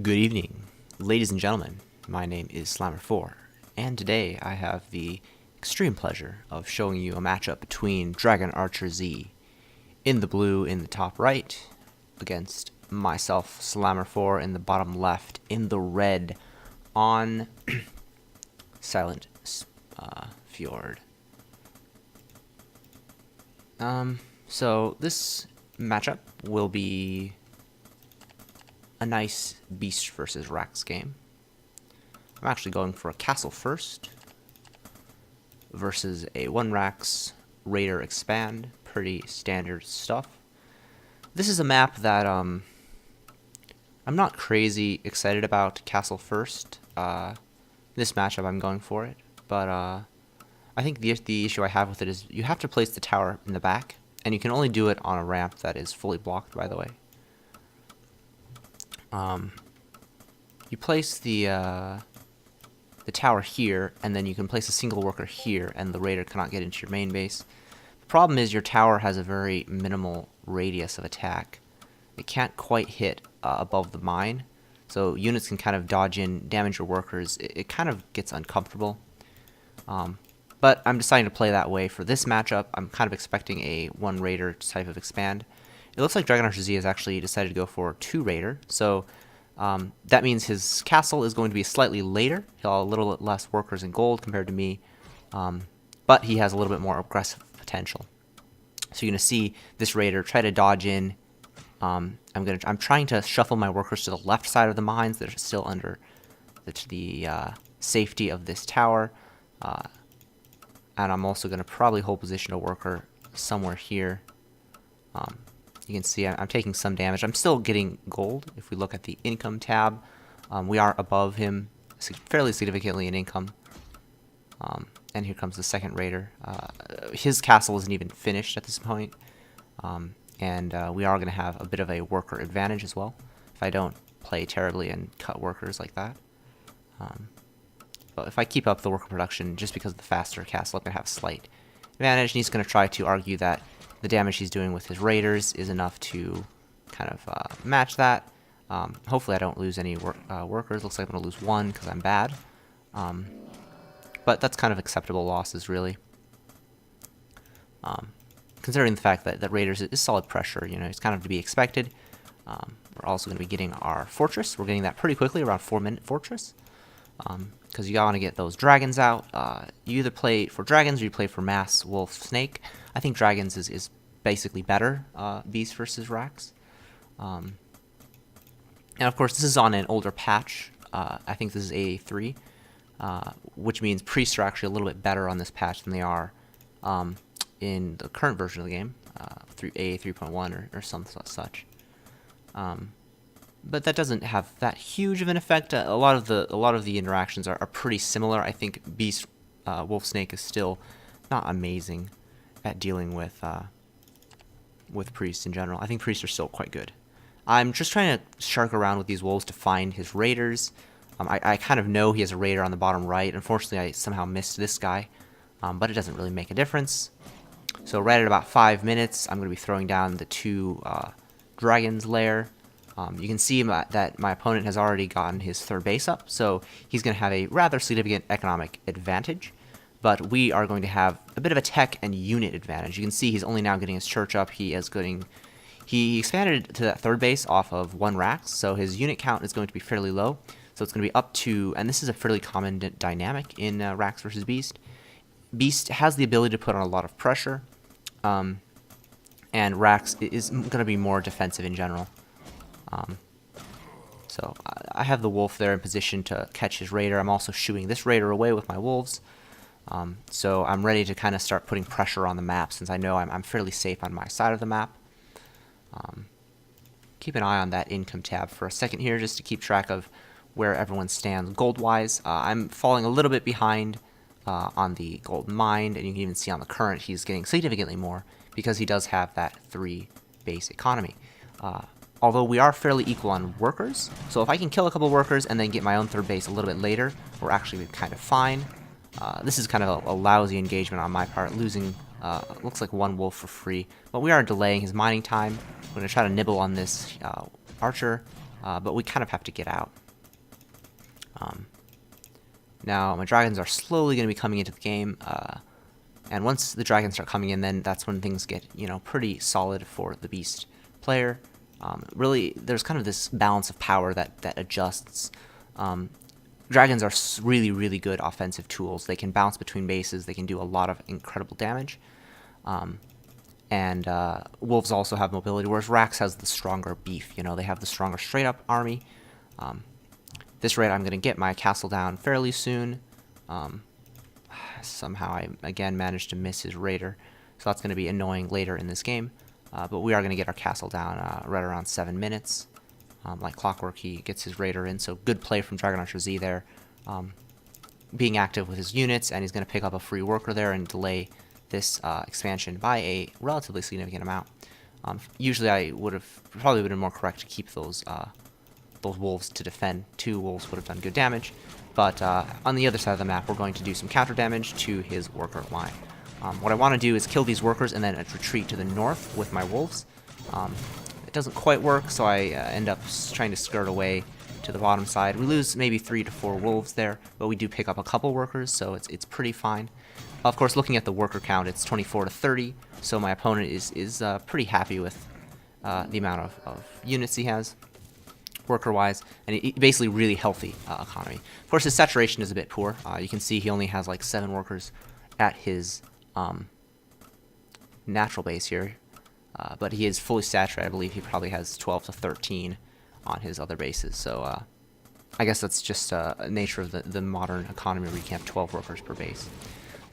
Good evening, ladies and gentlemen. My name is SlammerIV, and today I have the extreme pleasure of showing you a matchup between Dragon Archer Z in the blue in the top right against myself, SlammerIV, in the bottom left in the red on Silent Fjord. So this matchup will be a nice Beast versus Rax game. I'm actually going for a castle first versus a 1 Rax Raider expand. Pretty standard stuff. This is a map that I'm not crazy excited about castle first. This matchup I'm going for it, but I think the issue I have with it is you have to place the tower in the back, and you can only do it on a ramp that is fully blocked, by the way. You place the tower here, and then you can place a single worker here, and the raider cannot get into your main base. The problem is your tower has a very minimal radius of attack. It can't quite hit above the mine, so units can kind of dodge in, damage your workers. It kind of gets uncomfortable. But I'm deciding to play that way for this matchup. I'm kind of expecting a 1 raider type of expand. It looks like Dragon Archer Z has actually decided to go for 2 raider, so that means his castle is going to be slightly later. He'll have a little bit less workers in gold compared to me, but he has a little bit more aggressive potential. So you're going to see this raider try to dodge in. I'm trying to shuffle my workers to the left side of the mines that are still under the safety of this tower, and I'm also going to probably hold position a worker somewhere here. You can see I'm taking some damage. I'm still getting gold. If we look at the income tab, we are above him fairly significantly in income. And here comes the second raider. His castle isn't even finished at this point. And we are going to have a bit of a worker advantage as well, if I don't play terribly and cut workers like that. But if I keep up the worker production, just because of the faster castle, I'm going to have a slight advantage. And he's going to try to argue that the damage he's doing with his raiders is enough to kind of match that. Hopefully I don't lose any workers. Looks like I'm going to lose 1 because I'm bad. But that's kind of acceptable losses, really. Considering the fact that raiders is solid pressure, you know, it's kind of to be expected. We're also going to be getting our fortress. We're getting that pretty quickly, around 4-minute fortress. Because you want to get those dragons out. You either play for dragons or you play for mass wolf snake. I think dragons is basically better, Beast versus Rax. And of course, this is on an older patch. I think this is AA3, which means priests are actually a little bit better on this patch than they are in the current version of the game, through AA 3.1 or some such. But that doesn't have that huge of an effect. A lot of the interactions are pretty similar. I think Beast Wolf Snake is still not amazing at dealing with priests in general. I think priests are still quite good. I'm just trying to shark around with these wolves to find his raiders. I kind of know he has a raider on the bottom right. Unfortunately, I somehow missed this guy, but it doesn't really make a difference. So right at about 5 minutes, I'm going to be throwing down the 2 dragons lair. You can see that my opponent has already gotten his 3rd base up, so he's going to have a rather significant economic advantage. But we are going to have a bit of a tech and unit advantage. You can see he's only now getting his church up. He expanded to that 3rd base off of 1 Rax, so his unit count is going to be fairly low. So it's going to be up to, and this is a fairly common dynamic in Rax versus Beast. Beast has the ability to put on a lot of pressure, and Rax is going to be more defensive in general. So I have the wolf there in position to catch his raider. I'm also shooing this raider away with my wolves. So I'm ready to kind of start putting pressure on the map since I know I'm fairly safe on my side of the map. Keep an eye on that income tab for a second here just to keep track of where everyone stands gold-wise. I'm falling a little bit behind on the gold mine, and you can even see on the current he's getting significantly more because he does have that 3 base economy. Although we are fairly equal on workers, so if I can kill a couple workers and then get my own 3rd base a little bit later, we're actually kind of fine. This is kind of a lousy engagement on my part, losing looks like 1 wolf for free, but we are delaying his mining time. We're going to try to nibble on this archer. but we kind of have to get out. Now, my dragons are slowly going to be coming into the game, and once the dragons start coming in, then that's when things get, you know, pretty solid for the beast player. Really, there's kind of this balance of power that adjusts. Dragons are really, really good offensive tools. They can bounce between bases. They can do a lot of incredible damage. And wolves also have mobility, whereas Rax has the stronger beef. You know, they have the stronger straight-up army. This rate, I'm going to get my castle down fairly soon. Somehow I, again, managed to miss his raider, so that's going to be annoying later in this game. But we are going to get our castle down right around 7 minutes. Like clockwork, he gets his raider in, so good play from Dragon Archer Z there. Being active with his units, and he's going to pick up a free worker there and delay this expansion by a relatively significant amount. Usually I probably would have been more correct to keep those wolves to defend. 2 wolves would have done good damage, but on the other side of the map we're going to do some counter damage to his worker line. What I want to do is kill these workers and then retreat to the north with my wolves. It doesn't quite work, so I end up trying to skirt away to the bottom side. We lose maybe 3 to 4 wolves there, but we do pick up a couple workers, so it's pretty fine. Of course, looking at the worker count, it's 24 to 30, so my opponent is pretty happy with the amount of units he has, worker-wise, and basically really healthy economy. Of course, his saturation is a bit poor. You can see he only has like 7 workers at his natural base here, but he is fully saturated. I believe he probably has 12 to 13 on his other bases, so I guess that's just nature of the modern economy where you can have 12 workers per base.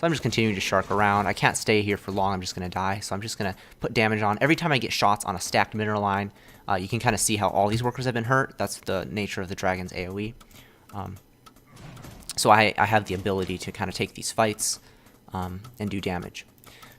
So I'm just continuing to shark around. I can't stay here for long. I'm just going to die. So I'm just going to put damage on. Every time I get shots on a stacked mineral line, you can kind of see how all these workers have been hurt. That's the nature of the dragon's AoE. So I have the ability to kind of take these fights and do damage.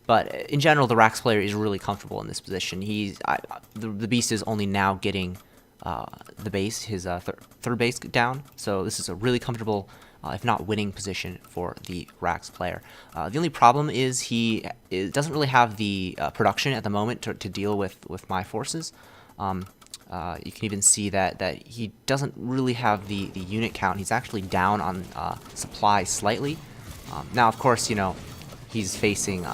But in general, the Rax player is really comfortable in this position. The beast is only now getting the base, his third base down. So this is a really comfortable, if not winning position for the Rax player. The only problem is he doesn't really have the production at the moment to deal with my forces. You can even see that he doesn't really have the unit count. He's actually down on supply slightly. Now, of course, you know, he's facing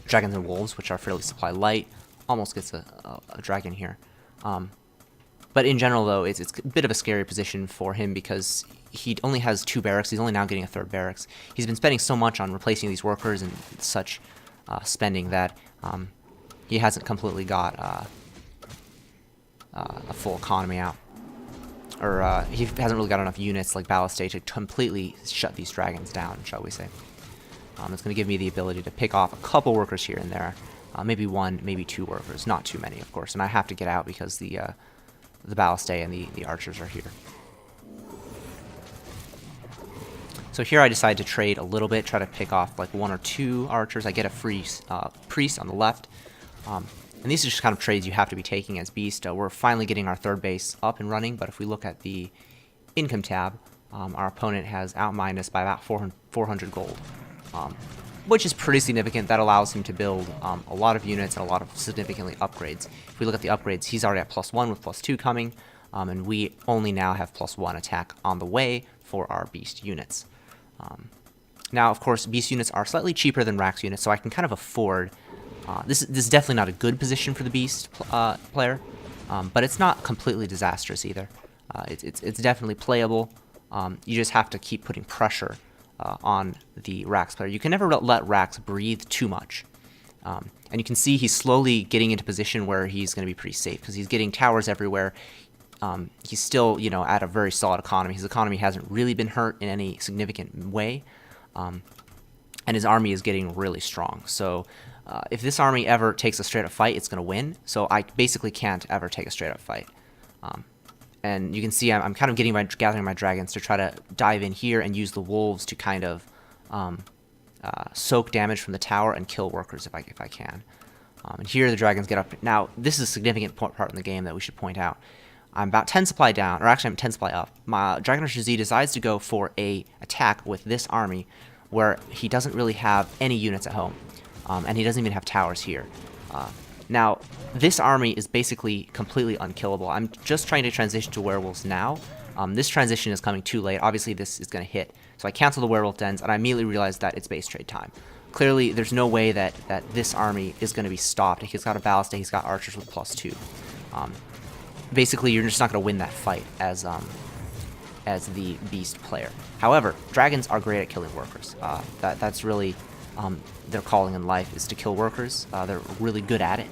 dragons and wolves, which are fairly supply light. Almost gets a dragon here. But in general, though, it's a bit of a scary position for him because he only has 2 barracks. He's only now getting a 3rd barracks. He's been spending so much on replacing these workers and such spending that he hasn't completely got a full economy out. Or he hasn't really got enough units like Balliste to completely shut these dragons down, shall we say. It's going to give me the ability to pick off a couple workers here and there. Maybe 1, maybe 2 workers. Not too many, of course. And I have to get out because the Balliste and the archers are here. So here I decide to trade a little bit, try to pick off like 1 or 2 archers. I get a free priest on the left. And these are just kind of trades you have to be taking as Beast. We're finally getting our 3rd base up and running, but if we look at the income tab, our opponent has outmined us by about 400 gold. Which is pretty significant. That allows him to build a lot of units and a lot of significantly upgrades. If we look at the upgrades, he's already at +1 with +2 coming, and we only now have +1 attack on the way for our Beast units. Now, of course, Beast units are slightly cheaper than Rax units, so I can kind of afford... This is definitely not a good position for the Beast player, but it's not completely disastrous either. It's definitely playable. You just have to keep putting pressure on the Rax player. You can never let Rax breathe too much. And you can see he's slowly getting into position where he's going to be pretty safe because he's getting towers everywhere. He's still, you know, at a very solid economy. His economy hasn't really been hurt in any significant way. And his army is getting really strong. So if this army ever takes a straight-up fight, it's going to win. So I basically can't ever take a straight-up fight. And you can see I'm kind of gathering my dragons to try to dive in here and use the wolves to kind of soak damage from the tower and kill workers if I can. And here the dragons get up. Now, this is a significant part in the game that we should point out. I'm about 10 supply down, or actually I'm 10 supply up. My Dragon Archer Z decides to go for a attack with this army where he doesn't really have any units at home. And he doesn't even have towers here. Now, this army is basically completely unkillable. I'm just trying to transition to werewolves now. This transition is coming too late. Obviously, this is going to hit. So I cancel the werewolf dens, and I immediately realize that it's base trade time. Clearly, there's no way that this army is going to be stopped. He's got a ballista, he's got archers with +2. Basically, you're just not going to win that fight as the beast player. However, dragons are great at killing workers. That's really their calling in life, is to kill workers. They're really good at it.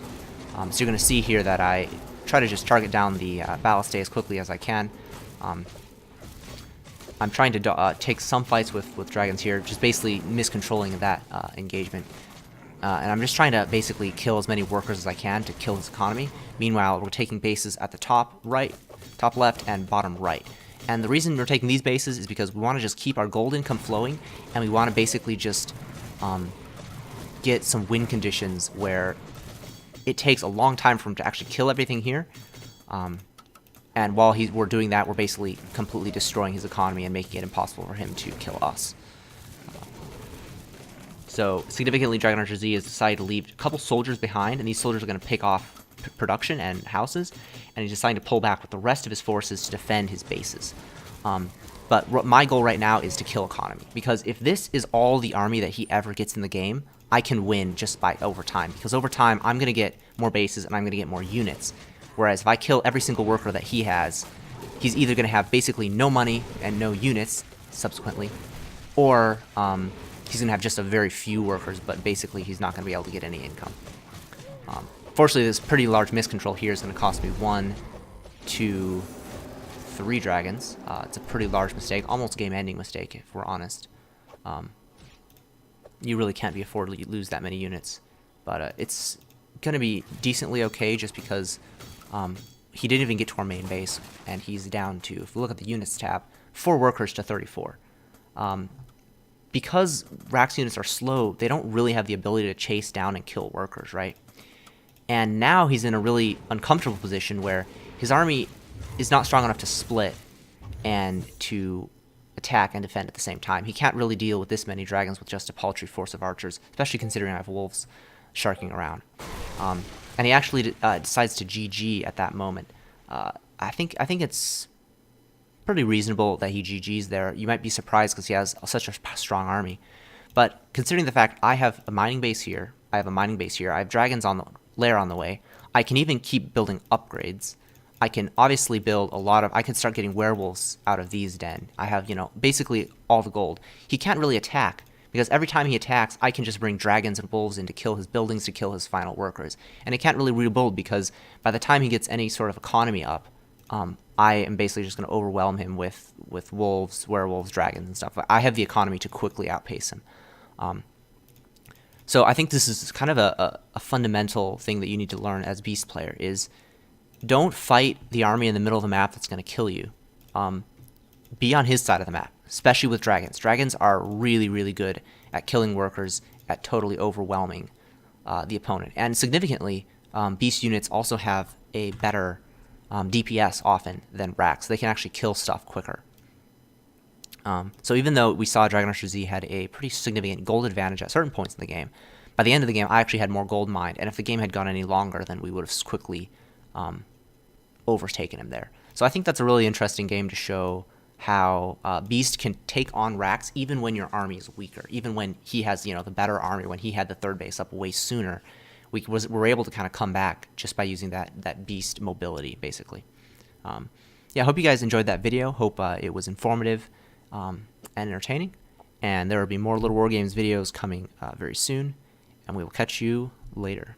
So you're going to see here that I try to just target down the ballistae as quickly as I can. I'm trying to take some fights with dragons here, just basically miscontrolling that engagement. And I'm just trying to basically kill as many workers as I can to kill his economy. Meanwhile, we're taking bases at the top right, top left, and bottom right. And the reason we're taking these bases is because we want to just keep our gold income flowing, and we want to basically just get some win conditions where it takes a long time for him to actually kill everything here. And while we're doing that, we're basically completely destroying his economy and making it impossible for him to kill us. So, significantly, Dragon Archer Z has decided to leave a couple soldiers behind, and these soldiers are going to pick off production and houses, and he's deciding to pull back with the rest of his forces to defend his bases. But my goal right now is to kill economy, because if this is all the army that he ever gets in the game, I can win just by overtime, because over time, I'm going to get more bases and I'm going to get more units. Whereas if I kill every single worker that he has, he's either going to have basically no money and no units subsequently, or he's going to have just a very few workers, but basically he's not going to be able to get any income. Fortunately, this pretty large miscontrol here is going to cost me 1, 2, 3 dragons. It's a pretty large mistake, almost game-ending mistake, if we're honest. You really can't be afforded to lose that many units, but it's going to be decently okay just because he didn't even get to our main base, and he's down to, if we look at the units tab, 4 workers to 34. Because Rax units are slow, they don't really have the ability to chase down and kill workers, right? And now he's in a really uncomfortable position where his army is not strong enough to split and to attack and defend at the same time. He can't really deal with this many dragons with just a paltry force of archers, especially considering I have wolves sharking around. And he actually decides to GG at that moment. I think it's pretty reasonable that he GGs there. You might be surprised because he has such a strong army. But considering the fact I have a mining base here, I have dragons on the lair on the way, I can even keep building upgrades. I can obviously build I can start getting werewolves out of these den. I have, basically all the gold. He can't really attack, because every time he attacks, I can just bring dragons and wolves in to kill his buildings, to kill his final workers. And he can't really rebuild, because by the time he gets any sort of economy up, I am basically just going to overwhelm him with wolves, werewolves, dragons, and stuff. I have the economy to quickly outpace him. So I think this is kind of a fundamental thing that you need to learn as Beast player, is don't fight the army in the middle of the map that's going to kill you. Be on his side of the map, especially with dragons. Dragons are really, really good at killing workers, at totally overwhelming the opponent. And significantly, Beast units also have a better DPS often than Rax. They can actually kill stuff quicker. So even though we saw Dragon Archer Z had a pretty significant gold advantage at certain points in the game, by the end of the game I actually had more gold mined, and if the game had gone any longer, then we would have quickly overtaken him there. So I think that's a really interesting game to show how Beast can take on Rax even when your army is weaker, even when he has the better army, when he had the third base up way sooner. We're able to kind of come back just by using that Beast mobility, basically. Yeah, I hope you guys enjoyed that video. Hope it was informative and entertaining. And there will be more Little War Games videos coming very soon. And we will catch you later.